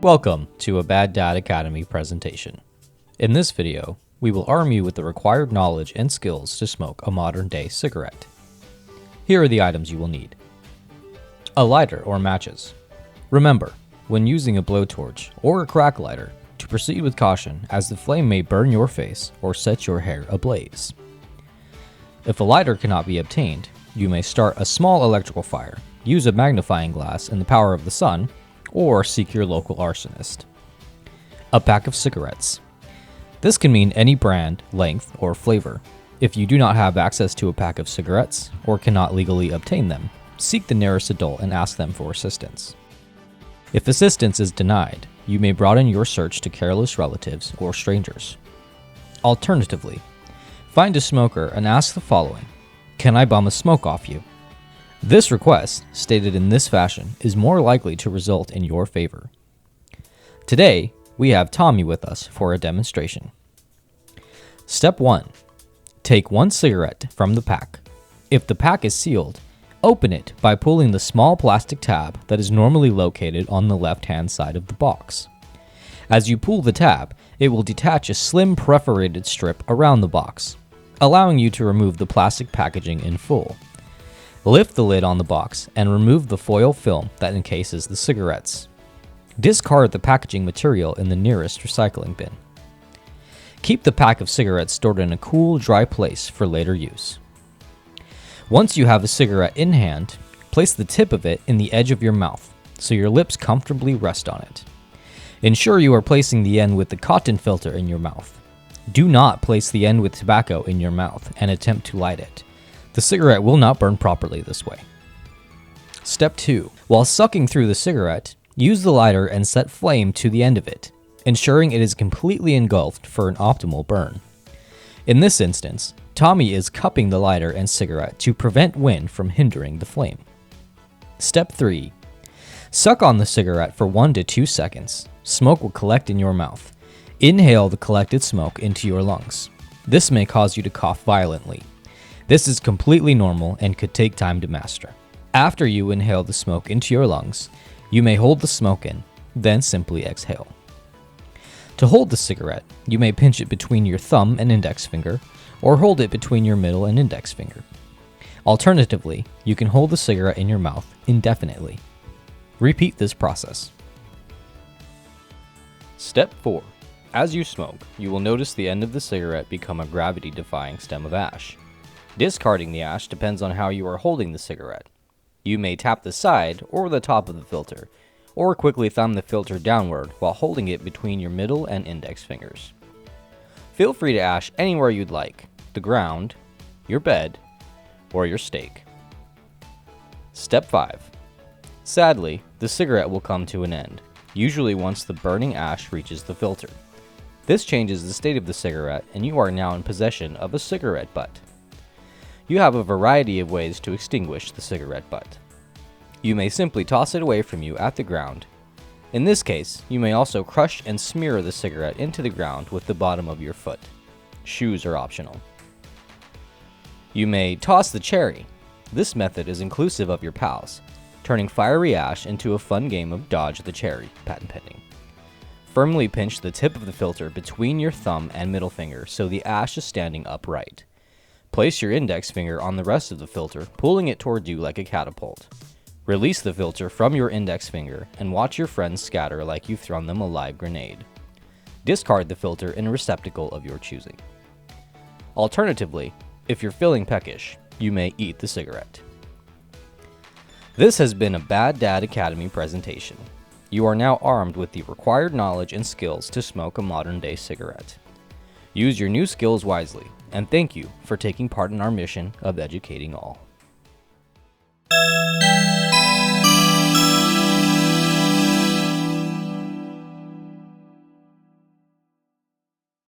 Welcome to a Bad Dad Academy presentation. In this video, we will arm you with the required knowledge and skills to smoke a modern-day cigarette. Here are the items you will need. A lighter or matches. Remember, when using a blowtorch or a crack lighter, to proceed with caution as the flame may burn your face or set your hair ablaze. If a lighter cannot be obtained, you may start a small electrical fire, use a magnifying glass and the power of the sun, or seek your local arsonist. A pack of cigarettes. This can mean any brand, length, or flavor. If you do not have access to a pack of cigarettes, or cannot legally obtain them, seek the nearest adult and ask them for assistance. If assistance is denied, you may broaden your search to careless relatives or strangers. Alternatively, find a smoker and ask the following: "Can I bum a smoke off you?" This request, stated in this fashion, is more likely to result in your favor. Today, we have Tommy with us for a demonstration. Step 1. Take one cigarette from the pack. If the pack is sealed, open it by pulling the small plastic tab that is normally located on the left-hand side of the box. As you pull the tab, it will detach a slim perforated strip around the box, allowing you to remove the plastic packaging in full. Lift the lid on the box and remove the foil film that encases the cigarettes. Discard the packaging material in the nearest recycling bin. Keep the pack of cigarettes stored in a cool, dry place for later use. Once you have a cigarette in hand, place the tip of it in the edge of your mouth so your lips comfortably rest on it. Ensure you are placing the end with the cotton filter in your mouth. Do not place the end with tobacco in your mouth and attempt to light it. The cigarette will not burn properly this way. Step 2. While sucking through the cigarette, use the lighter and set flame to the end of it, ensuring it is completely engulfed for an optimal burn. In this instance, Tommy is cupping the lighter and cigarette to prevent wind from hindering the flame. Step 3. Suck on the cigarette for 1 to 2 seconds. Smoke will collect in your mouth. Inhale the collected smoke into your lungs. This may cause you to cough violently. This is completely normal and could take time to master. After you inhale the smoke into your lungs, you may hold the smoke in, then simply exhale. To hold the cigarette, you may pinch it between your thumb and index finger, or hold it between your middle and index finger. Alternatively, you can hold the cigarette in your mouth indefinitely. Repeat this process. Step 4. As you smoke, you will notice the end of the cigarette become a gravity-defying stem of ash. Discarding the ash depends on how you are holding the cigarette. You may tap the side or the top of the filter, or quickly thumb the filter downward while holding it between your middle and index fingers. Feel free to ash anywhere you'd like: the ground, your bed, or your steak. Step 5. Sadly, the cigarette will come to an end, usually once the burning ash reaches the filter. This changes the state of the cigarette and you are now in possession of a cigarette butt. You have a variety of ways to extinguish the cigarette butt. You may simply toss it away from you at the ground. In this case, you may also crush and smear the cigarette into the ground with the bottom of your foot. Shoes are optional. You may toss the cherry. This method is inclusive of your pals, turning fiery ash into a fun game of dodge the cherry, patent pending. Firmly pinch the tip of the filter between your thumb and middle finger so the ash is standing upright. Place your index finger on the rest of the filter, pulling it toward you like a catapult. Release the filter from your index finger and watch your friends scatter like you've thrown them a live grenade. Discard the filter in a receptacle of your choosing. Alternatively, if you're feeling peckish, you may eat the cigarette. This has been a Bad Dad Academy presentation. You are now armed with the required knowledge and skills to smoke a modern-day cigarette. Use your new skills wisely, and thank you for taking part in our mission of educating all.